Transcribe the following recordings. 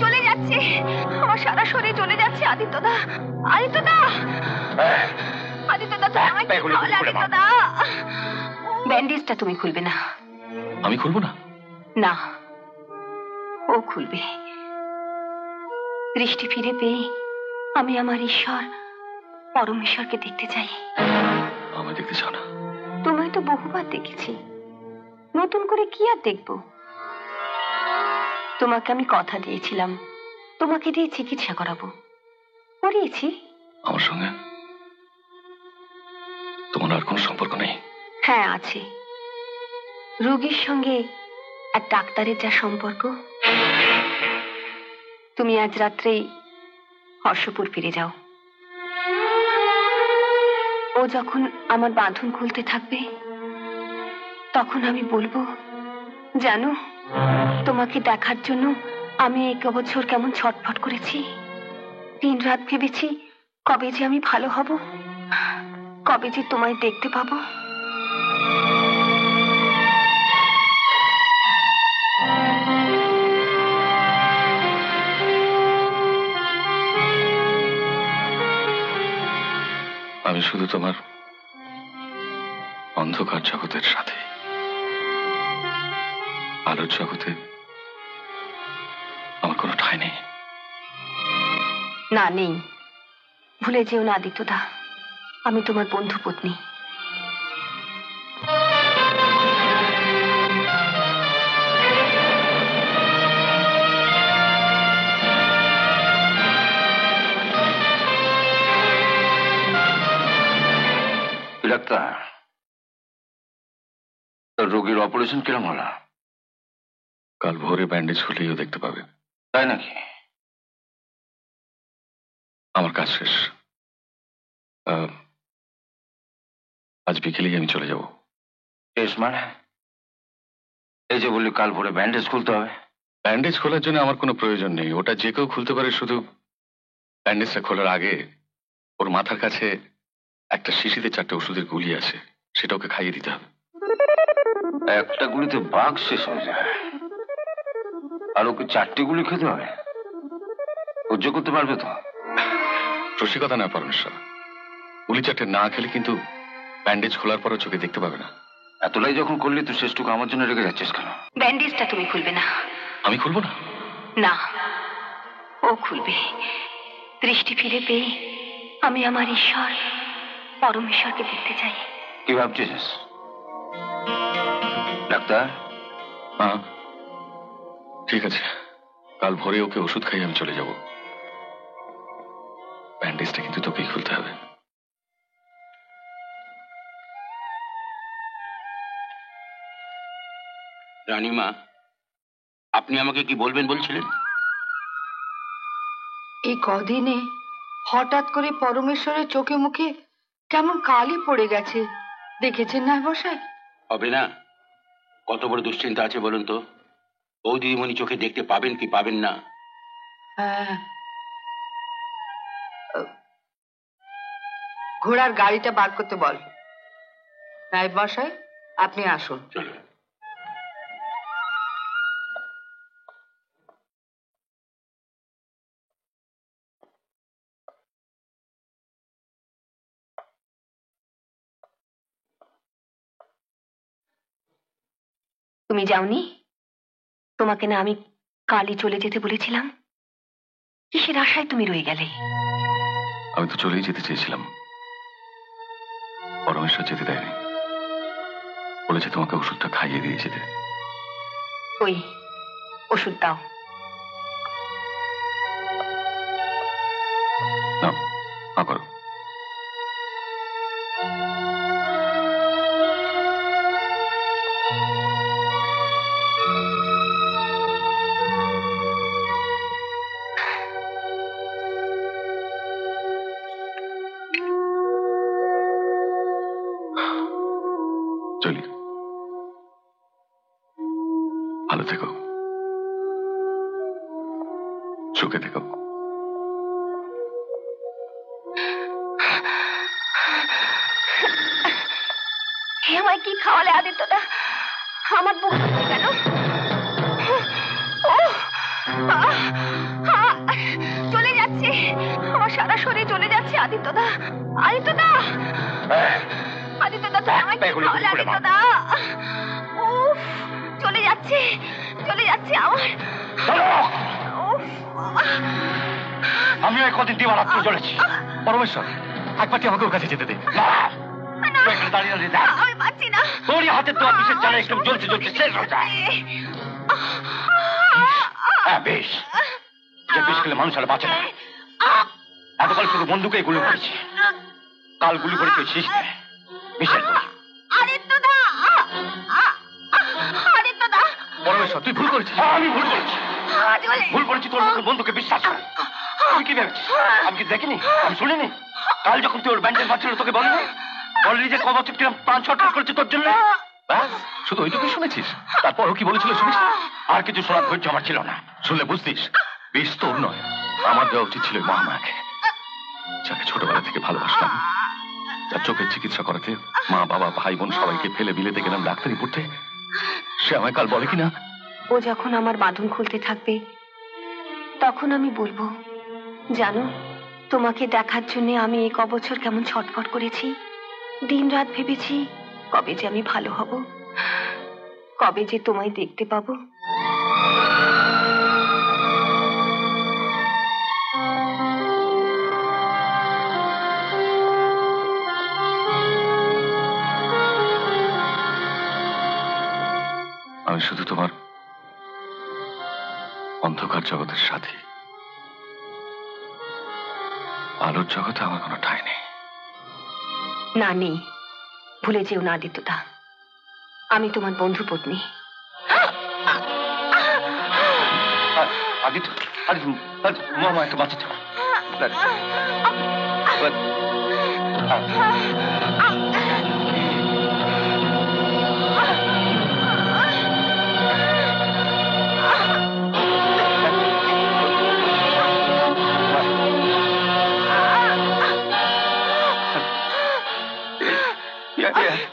চলে যাচ্ছে, আমার সারা শরীর চলে যাচ্ছে। আদিত্যদা, আদিত্যদা, আদিত্যদা, আদিত্যদা, ব্যান্ডেজটা তুমি খুলবে না। আমি খুলবো না? না, ও খুলবে। দৃষ্টি ফিরে পেয়ে আমি আমার ঈশ্বর পরমেশ্বরকে দেখতে চাই। আমায় দেখতে চাও না? তোমায় তো বহুবার দেখেছি, নতুন করে কি আর দেখবো? তোমাকে আমি কথা দিয়েছিলাম তোমাকে দিয়ে চিকিৎসা করাবো, করিয়েছি। আমার সঙ্গে তোমার আর কোনো সম্পর্ক নেই? হ্যাঁ আছে, রোগীর সঙ্গে এক ডাক্তারের যা সম্পর্ক। তুমি আজ রাত্রেই হর্ষপুর ফিরে যাও। ও যখন আমার বাঁধন খুলতে থাকবে তখন আমি বলবো, জানো তোমাকে দেখার জন্য আমি 1 বছর কেমন ছটফট করেছি। দিন রাত ভেবেছি কবে যে আমি ভালো হব, কবে যে তোমায় দেখতে পাবো। আমি শুধু তোমার অন্ধকার জগতের সাথে, আলোর জগতে আমার কোনো ঠাঁই নেই। না নেই, ভুলে যেও না আদিত্যদা, আমি তোমার বন্ধু পত্নী। ডাক্তার, রোগীর অপারেশন কিরম হলো? কাল ভোরে ব্যান্ডেজ খুলেও দেখতে পাবে। তাই নাকি? আমার কাজ শেষ, আজ বিকেলেই আমি চলে যাব। শেষ মানে? এই যে বললি কাল ভোরে ব্যান্ডেজ খুলতে হবে। ব্যান্ডেজ খোলার জন্য আমার কোনো প্রয়োজন নেই, ওটা যে কেউ খুলতে পারে। শুধু ব্যান্ডেজটা খোলার আগে ওর মাথার কাছে একটা শিশিতে 4টে ওষুধের গুলি আছে, সেটা ওকে খাইয়ে দিতে হবে। একটা গুলিতে বাঘ শেষ হয়ে যায়, আর ওকে 4টে গুলি খেতে হবে? সহ্য করতে পারবে তো? রসিকতা না পরমেশ্বর, গুলি 4টে না খেলে কিন্তু ব্যান্ডেজ খোলার পরও চোখে দেখতে পাবে না। এতটাই যখন করলি তো শেষটুকু আমার জন্য রেখে যাচ্ছিস কেন? ব্যান্ডেজটা তুমি খুলবে না। আমি খুলবো না? না, ও খুলবে। দৃষ্টি ফিরে পেয়ে আমি আমার ঈশ্বর পরমেশ্বরকে দেখতে চাই। কি ভাবছিস ডাক্তার? হ্যাঁ ঠিক আছে, কাল ভোরে ওকে ওষুধ খাইয়ে আমি চলে যাব। ব্যান্ডেজটা কিন্তু তোকেই খুলতে হবে। রানীমা, আপনি আমাকে কি বলবেন বলছিলেন? এই কদিনে হঠাৎ করে পরমেশ্বরের চোখে মুখে কেমন কালি পড়ে গেছে, দেখেছেন না মশাই? হবে না? কত বড় দুশ্চিন্তা আছে বলুন তো। বৌদিমণি চোখে দেখতে পাবেন কি পাবেন না? হ্যাঁ, ঘোড়ার গাড়িটা বার করতে বল। নায়েব মশাই, আপনি আসুন। চলো। তুমি যাওনি? তোমাকে না আমি কালই চলে যেতে বলেছিলাম? কিসের আশায় তুমি রয়ে গেলে? আমি তো চলেই যেতে চেয়েছিলাম, পরমেশ্বর যেতে দেয়নি, বলেছে তোমাকে ওষুধটা খাইয়ে দিয়ে যেতে। ওই ওষুধ দাও। নাও, হা করো। চলি, ভালো থেকো, সুখে থেকো। আমায় কি খাওয়ালে আদিত্যদা? আমার বুক কেন? ও আদিত্যদা, আদিত্যদা, আদিত্যদা, তুমি আমায় কি খাওয়ালে আদিত্যদা? উফ, চলে যাচ্ছে আমার। উফ, বাবা। আমি ওই কদিন দিবারাত্র জ্বলেছি। পরমেশ্বর, একবারটি আমাকে ওর কাছে যেতে দে। না, তুই এখানে দাঁড়িয়ে দাঁড়িয়ে দেখ। আমি পারছি না। তোরই হাতের দেওয়া বিষের চালে একদম জ্বলতে জ্বলতে শেষ হয়ে যায়। হ্যাঁ বেশ, যে বিষ খেলে মানুষ আর বাঁচে না। এতকাল শুধু বন্দুকেই গুলি করেছি, কাল গুলি করে কেউ শেষ দেয় বিষের গুলি। আদিত্যদা, আদিত্যদা, পরমেশ্বর, তুই ভুল করেছিস। আমি ভুল করেছি, ভুল করেছি। তোর মতো বন্ধুকে বিশ্বাস করে তুই কি ভেবেছিস আমি কি দেখিনি, আমি শুনিনি? কাল যখন তুই ওর ব্যান্ডেজ মারছিল তোকে বললি যে ক বছর কিরম প্রাণ ছটফট করেছে তোর জন্য? ব্যাস, শুধু ওইটুকুই শুনেছিস? তারপর ও কি বলেছিল শুনিস? আর কিছু শোনার ধৈর্য আমার ছিল না। শুনলে বুঝতিস বেশ তোর নয়, আমার দেওয়া উচিত ছিল মহামায়াকে, যাকে ছোটবেলা থেকে ভালোবাসলাম, যার চোখের চিকিৎসা করাতে মা বাবা ভাই বোন সবাইকে ফেলে বিলেতে গেলাম ডাক্তারি পড়তে। সে আমায় কাল বলে কিনা, ও যখন আমার বাঁধন খুলতে থাকবে তখন আমি বলবো, জানো, তোমাকে দেখার জন্য আমি এই কবছর কেমন ছটফট করেছি, দিন রাত ভেবেছি কবে যে আমি ভালো হব, কবে যে তোমায় দেখতে পাবো। আমি শুধু তোমার অন্ধকার জগতের সাথী, আলোর জগতে আমার কোনো ঠাঁই নেই। না, নেই, ভুলে যেও না আদিত্যদা, আমি তোমার বন্ধু পত্নী। আদিত্য, মামাকে বাঁচাতে হবে।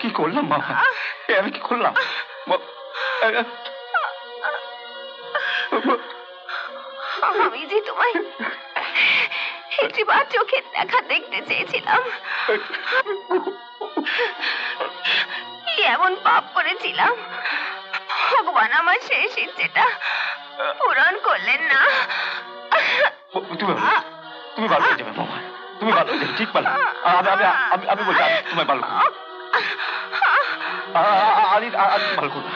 কি করলাম মামা, আমি কি করলাম? আমি যে তোমায় একটিবার চোখের দেখা দেখতে চেয়েছিলাম, কি এমন পাপ করেছিলাম, ভগবান আমার শেষ ইচ্ছেটা পূরণ করলেন না। তুমি ভালো হয়ে যাবে মামা, তুমি ভালো হয়ে যাবে, ঠিক ভালো। আমি বলছি তোমায় ভালো করবো, ভালো করবো।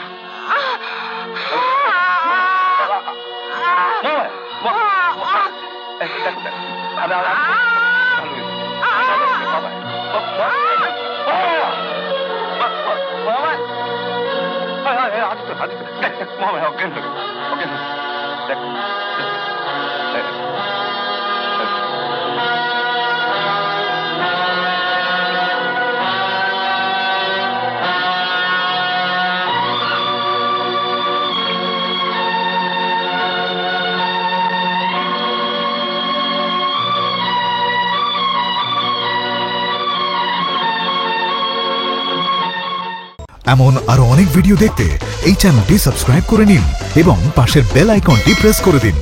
এমন আরো অনেক ভিডিও দেখতে এই চ্যানেলটি সাবস্ক্রাইব করে নিন এবং পাশের বেল আইকনটি প্রেস করে দিন।